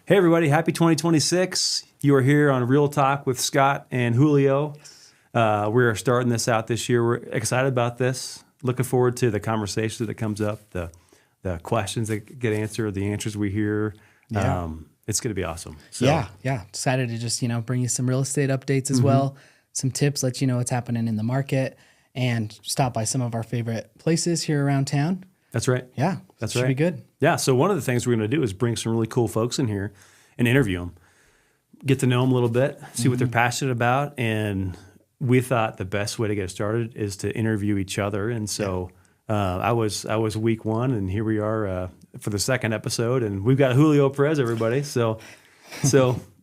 Hey, everybody. Happy 2026. You are here on Real Talk with Scott and Julio. We are starting this out this year. We're excited about this. Looking forward to the conversation that comes up, the questions that get answered, the answers we hear. Yeah. It's going to be awesome. So, Yeah. Excited to just, bring you some real estate updates as well, some tips, let you know what's happening in the market, and stop by some of our favorite places here around town. That's right. Yeah. That's should right. be good. Yeah. So one of the things we're going to do is bring some really cool folks in here and interview them, get to know them a little bit, see what they're passionate about. And we thought the best way to get started is to interview each other. And so I was week one, and here we are for the second episode, and we've got Julio Perez, everybody. So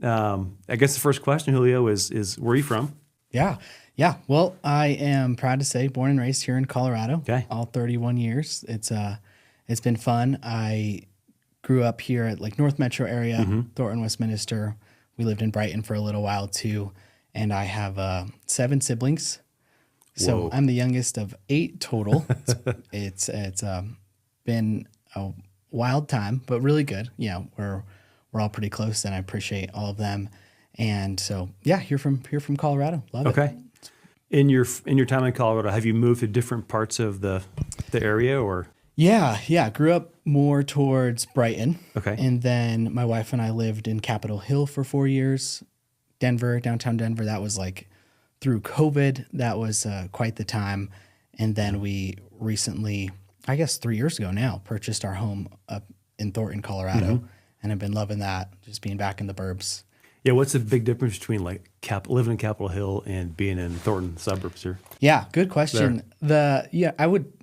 I guess the first question, Julio, is where are you from? Yeah. Well, I am proud to say born and raised here in Colorado. Okay. All 31 years. It's been fun. I grew up here at like North Metro area, Thornton, Westminster. We lived in Brighton for a little while too. And I have 7 siblings. So Whoa. I'm the youngest of 8 total. It's been a wild time, but really good. Yeah, we're all pretty close, and I appreciate all of them. And so, yeah, here from Colorado. Love it. Okay. In your time in Colorado, have you moved to different parts of the area or? Yeah. Grew up more towards Brighton. Okay. And then my wife and I lived in Capitol Hill for 4 years. Denver, downtown Denver. That was like through COVID. That was quite the time. And then we recently, I guess 3 years ago now, purchased our home up in Thornton, Colorado. And I've been loving that, just being back in the burbs. Yeah, what's the big difference between like living in Capitol Hill and being in Thornton suburbs here? Yeah, good question. I would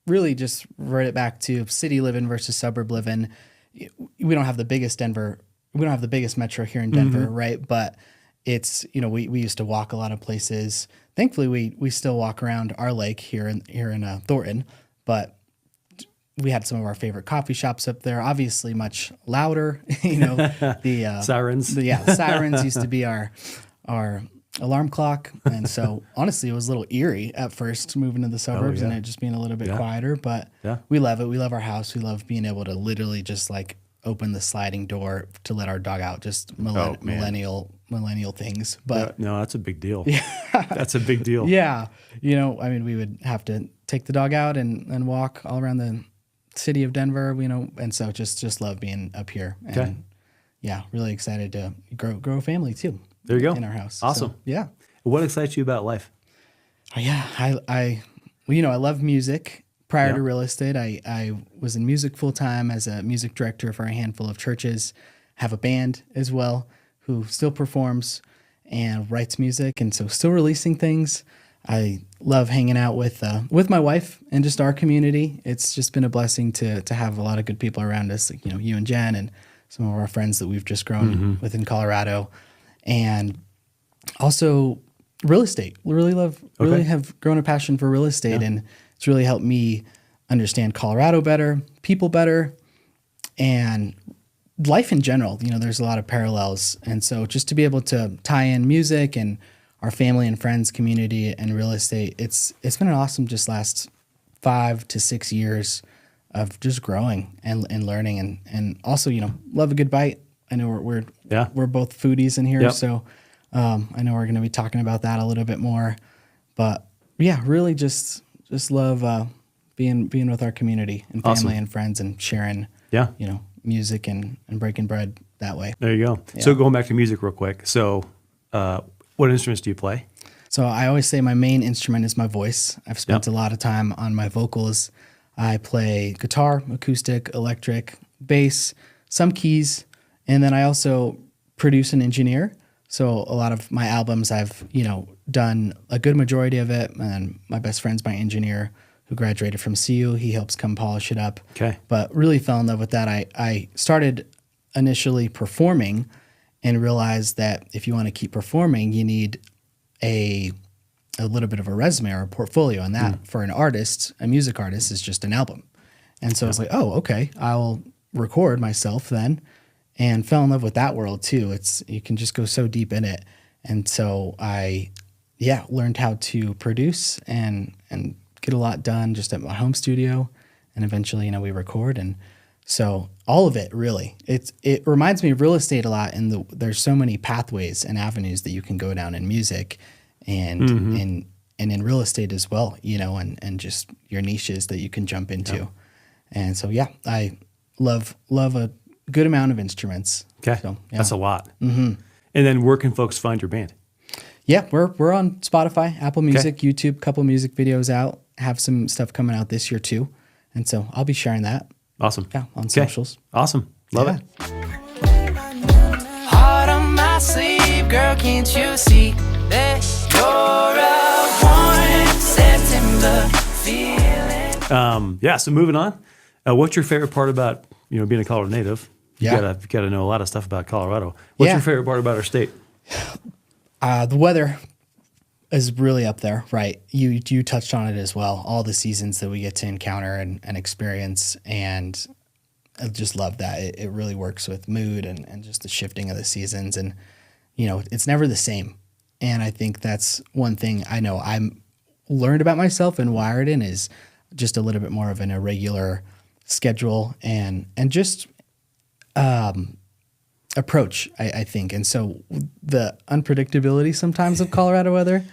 really just write it back to city living versus suburb living. We don't have the biggest metro here in Denver, right? But it's, we used to walk a lot of places. Thankfully, we still walk around our lake here in Thornton, but we had some of our favorite coffee shops up there, obviously much louder, the Sirens. the sirens used to be our alarm clock. And so honestly, it was a little eerie at first moving to the suburbs and it just being a little bit quieter, but we love it. We love our house. We love being able to literally just like open the sliding door to let our dog out, just millennial things. But no, that's a big deal. That's a big deal. Yeah. We would have to take the dog out and walk all around the city of Denver, and so just love being up here. And really excited to grow a family too. There you go. In our house. Awesome. So, yeah. What excites you about life? I love music. Prior to real estate, I was in music full time as a music director for a handful of churches. Have a band as well who still performs and writes music, and so still releasing things. I love hanging out with my wife and just our community. It's just been a blessing to have a lot of good people around us, like you and Jen and some of our friends that we've just grown with in Colorado, and also real estate. Really have grown a passion for real estate, and it's really helped me understand Colorado better, people better, and life in general. There's a lot of parallels, and so just to be able to tie in music and our family and friends community and real estate, it's been an awesome just last 5 to 6 years of just growing and learning, and also love a good bite. I know we're both foodies in here, so I know we're going to be talking about that a little bit more. But yeah, really just love being with our community and family and friends and sharing music and breaking bread that way. There you go. Yeah. So going back to music real quick. So what instruments do you play? So I always say my main instrument is my voice. I've spent a lot of time on my vocals. I play guitar, acoustic, electric, bass, some keys, and then I also produce and engineer. So a lot of my albums, I've done a good majority of it, and my best friend's my engineer who graduated from CU. He helps come polish it up. Okay. But really fell in love with that. I started initially performing and realized that if you want to keep performing, you need a little bit of a resume or a portfolio, and that for an artist, a music artist, is just an album. And so I was like, oh, okay, I'll record myself then, and fell in love with that world too. You can just go so deep in it. And so I learned how to produce and get a lot done just at my home studio, and eventually we record. And So all of it really, it reminds me of real estate a lot. And there's so many pathways and avenues that you can go down in music and in real estate as well, and just your niches that you can jump into. Yeah. And so, yeah, I love a good amount of instruments. Okay. So, yeah. That's a lot. Mm-hmm. And then where can folks find your band? Yeah, we're on Spotify, Apple Music, YouTube, couple music videos out, have some stuff coming out this year too. And so I'll be sharing that. Awesome. Yeah, on socials. Awesome. Love it. Heart on my sleeve, girl, can't you see that you're a warm September feeling? Yeah, so moving on. What's your favorite part about, being a Colorado native? You gotta know a lot of stuff about Colorado. What's your favorite part about our state? The weather is really up there, right? You touched on it as well. All the seasons that we get to encounter and experience, and I just love that. It really works with mood and just the shifting of the seasons, and it's never the same. And I think that's one thing I know I'm learned about myself and wired in is just a little bit more of an irregular schedule and just approach, I think. And so the unpredictability sometimes of Colorado weather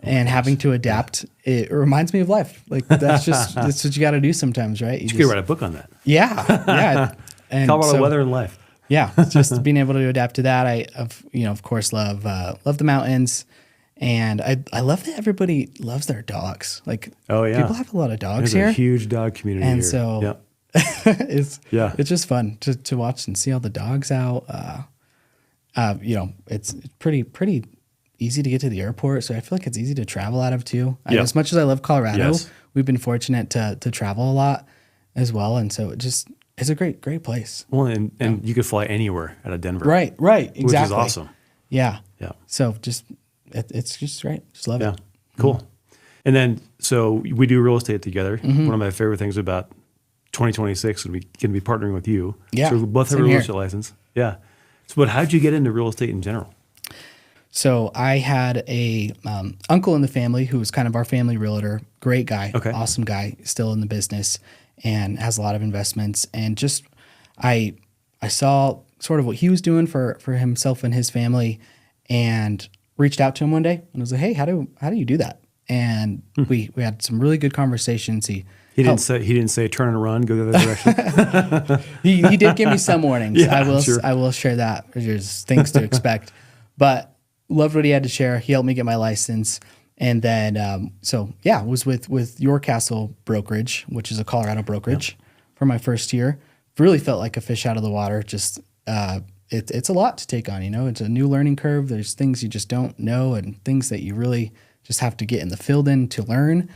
and having to adapt, it reminds me of life. Like that's what you got to do sometimes, right? You could write a book on that. Yeah. And Colorado weather and life. Yeah. Just being able to adapt to that. I, of course, love the mountains. And I love that everybody loves their dogs. Like, people have a lot of dogs here. There's a huge dog community and here. So it's just fun to watch and see all the dogs out. It's pretty easy to get to the airport, so I feel like it's easy to travel out of too. As much as I love Colorado, we've been fortunate to travel a lot as well, and so it's a great place. Well, and you could fly anywhere out of Denver. Right, exactly. Which is awesome. Yeah. Yeah. So it's just great. Just love it. Yeah. Cool. And then, so we do real estate together. One of my favorite things about 2026 and we can be partnering with you. Yeah. So we both have a real estate license. Yeah. So, but how'd you get into real estate in general? So I had a uncle in the family who was kind of our family realtor. Great guy, awesome guy, still in the business and has a lot of investments. And just I saw sort of what he was doing for himself and his family, and reached out to him one day and was like, "Hey, how do you do that?" And we had some really good conversations. He didn't say turn and run, go the other direction. he did give me some warnings. Yeah, I will share that. There's things to expect, but loved what he had to share. He helped me get my license, and then was with Your Castle Brokerage, which is a Colorado brokerage, for my first year. Really felt like a fish out of the water. Just it's a lot to take on. It's a new learning curve. There's things you just don't know, and things that you really just have to get in the field in to learn.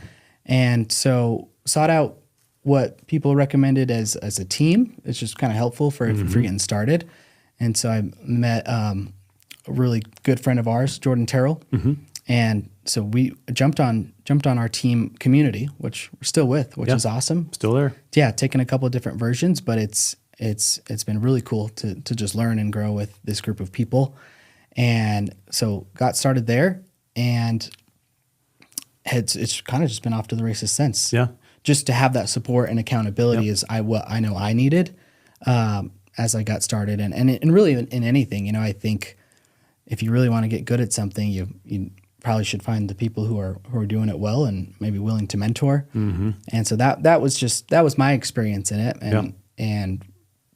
And so sought out what people recommended as a team. It's just kind of helpful for getting started. And so I met a really good friend of ours, Jordan Terrell. And so we jumped on our team Community, which we're still with, which is awesome. Still there. Yeah, taking a couple of different versions, but it's been really cool to just learn and grow with this group of people. And so got started there, and it's kind of just been off to the races since. Yeah. Just to have that support and accountability is what I know I needed as I got started. And really in anything, I think if you really want to get good at something, you probably should find the people who are doing it well and maybe willing to mentor. And so that was my experience in it. And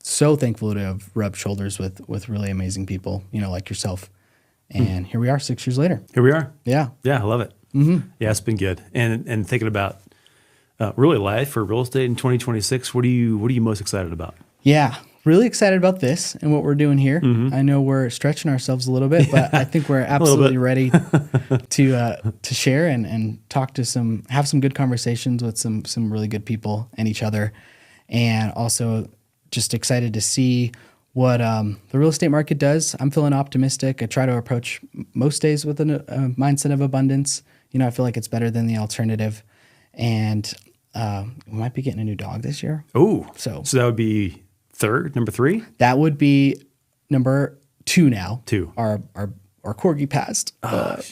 so thankful to have rubbed shoulders with really amazing people, like yourself. And here we are 6 years later. Here we are. Yeah. Yeah, I love it. Yeah, it's been good. And thinking about really life for real estate in 2026, what are you most excited about? Yeah, really excited about this and what we're doing here. I know we're stretching ourselves a little bit, but I think we're absolutely ready to share and talk to have some good conversations with some really good people and each other. And also just excited to see what the real estate market does. I'm feeling optimistic. I try to approach most days with a mindset of abundance. I feel like it's better than the alternative. And we might be getting a new dog this year. Oh, so that would be number 3? That would be number 2 now. 2. Our corgi passed. I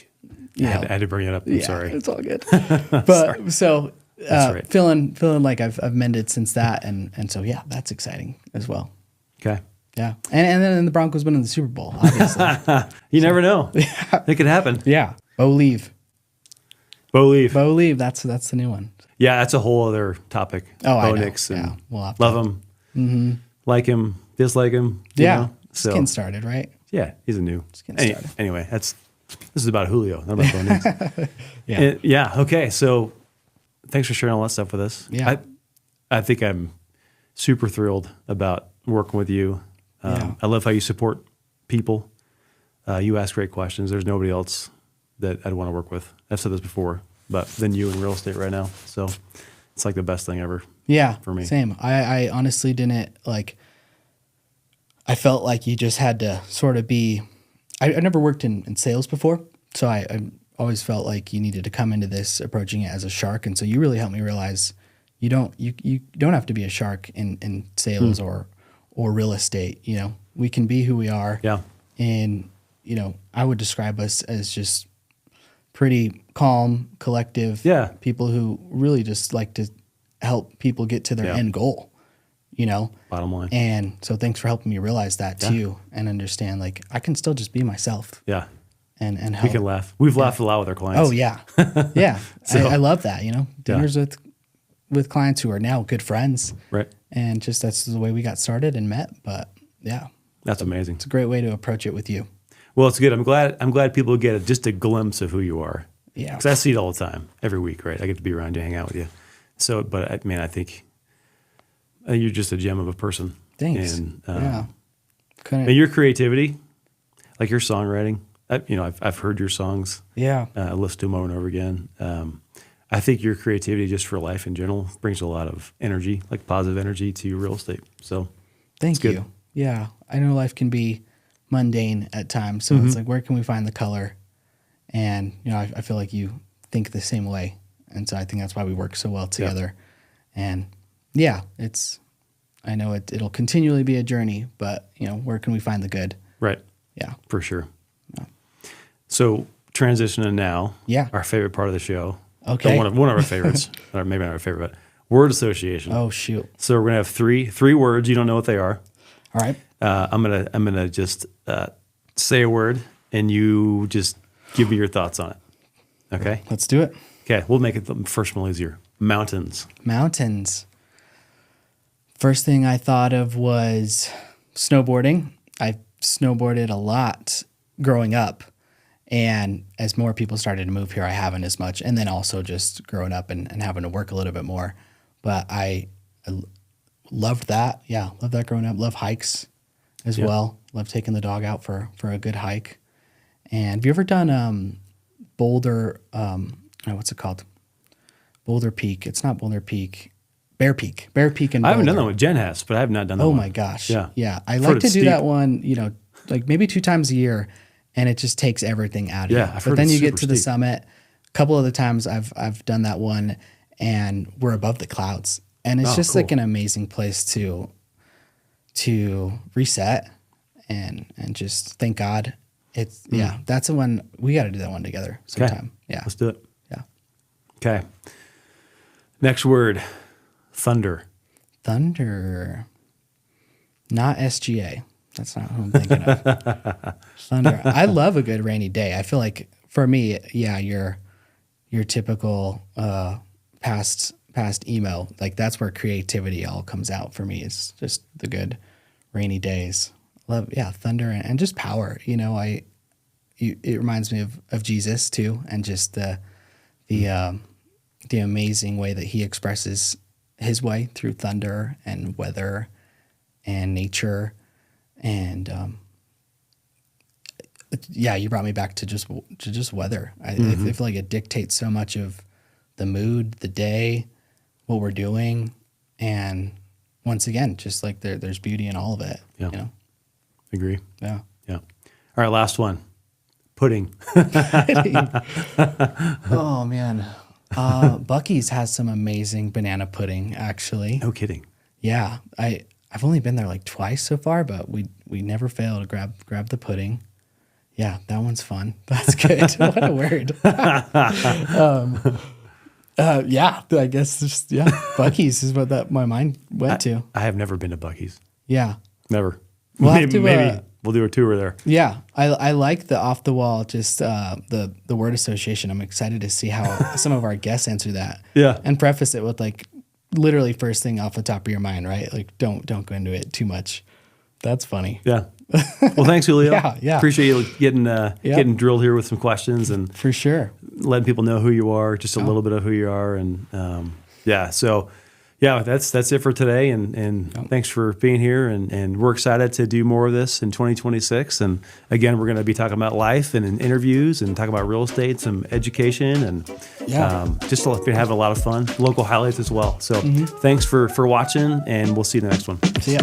had to bring it up. I'm sorry. It's all good. But so That's right. feeling like I've mended since that, and so yeah, that's exciting as well. Okay. Yeah, and then the Broncos winning the Super Bowl, obviously. You never know. It could happen. Yeah, Bo Leave. Bo Leaf. Bo Leave. That's the new one. Yeah, that's a whole other topic. Oh, I Bo know. Nix and Yeah, we'll have to- love him, like him, dislike him. you Yeah, know? just getting started, right? Yeah, he's a new. getting started. Anyway, this is about Julio, not about Bo Nix. Yeah. Yeah. Okay. So thanks for sharing all that stuff with us. Yeah. I think I'm super thrilled about working with you. Yeah. I love how you support people. You ask great questions. There's nobody else that I'd want to work with. I've said this before, but than you in real estate right now. So it's like the best thing ever. Yeah, for me. Same. I honestly didn't like. I felt like you just had to sort of be. I never worked in sales before, so I always felt like you needed to come into this approaching it as a shark, and so you really helped me realize you don't have to be a shark in sales or real estate. You know, we can be who we are. Yeah. And you know, I would describe us as just pretty calm, collective people who really just like to help people get to their end goal, you know? Bottom line. And so thanks for helping me realize that too and understand like I can still just be myself. Yeah. And help. We can laugh. We've laughed a lot with our clients. Oh yeah. Yeah. So- I love that, you know, dinners with clients who are now good friends. Right. And just that's the way we got started and met. But yeah, That's amazing. it's a great way to approach it with you. Well, it's good. I'm glad people get just a glimpse of who you are. Yeah. Because I see it all the time, every week, right? I get to be around you, hang out with you. So, but I mean, I think you're just a gem of a person. Thanks. And, Yeah. Couldn't. and your creativity, like your songwriting, I've heard your songs. Yeah. I listen to them over and over again. I think your creativity just for life in general brings a lot of energy, like positive energy to your real estate. So Thank good. you. Yeah. I know life can be mundane at times. So it's like, where can we find the color? And, you know, I feel like you think the same way. And so I think that's why we work so well together. And yeah, I know it'll continually be a journey, but, you know, where can we find the good? right, Yeah. for sure. So transitioning now, Yeah. our favorite part of the show. Okay. Or one of our favorites, or maybe not our favorite, but word association. Oh, shoot. So we're gonna have three words. You don't know what they are. All right. I'm gonna just say a word, and you just give me your thoughts on it. Okay. Let's do it. Okay. We'll make it the first one easier. Mountains. Mountains. First thing I thought of was snowboarding. I snowboarded a lot growing up. And as more people started to move here, I haven't as much. And then also just growing up and having to work a little bit more. But I loved that. Yeah, loved that growing up. Love hikes as well. Love taking the dog out for a good hike. And have you ever done Boulder, what's it called? Boulder Peak. It's not Boulder Peak. Bear Peak. Bear Peak and Boulder. I haven't done that one. Jen has, but I have not done that Oh one. my gosh. Yeah. Yeah. I I've like heard to it's do steep. that one, you know, like maybe 2 times a year, and it just takes everything out of Yeah, you. I've But heard then it's you get super to the steep. summit. A couple of the times I've done that one, and we're above the clouds. And it's Oh, just cool. like an amazing place to reset and just thank God. It's that's the one we got to do that one together sometime. Yeah. Let's do it. Yeah. Okay. Next word, thunder. Thunder. Not SGA. That's not who I'm thinking of. Thunder. I love a good rainy day. I feel like for me, yeah, your typical past emo, like that's where creativity all comes out for me. Is just the good rainy days. Love, thunder and just power. You know, it reminds me of Jesus too, and just the amazing way that he expresses his way through thunder and weather and nature. And you brought me back to just weather. I feel like it dictates so much of the mood, the day, what we're doing, and once again, just like there's beauty in all of it. Yeah. You know? Agree. Yeah. Yeah. All right, last one. Pudding. Oh man, Buc-ee's has some amazing banana pudding. Actually, No kidding. yeah. I've only been there like twice so far, but we never fail to grab the pudding. Yeah, that one's fun. That's good. What a word. Yeah, I guess just Buc-ee's is what my mind went to. I have never been to Buc-ee's. Yeah. Never. We'll have maybe to, maybe we'll do a tour there. Yeah, I like the off the wall, just the word association. I'm excited to see how some of our guests answer that. Yeah. And preface it with like literally first thing off the top of your mind, right? Like don't go into it too much. That's funny. Yeah. Well, thanks, Julio. Yeah. Appreciate you getting drilled here with some questions and For sure. letting people know who you are, just a little bit of who you are, and So that's it for today. And thanks for being here. And we're excited to do more of this in 2026. And again, we're going to be talking about life and in interviews and talking about real estate, some education, and just to be having a lot of fun. Local highlights as well. So thanks for watching, and we'll see you in the next one. See ya.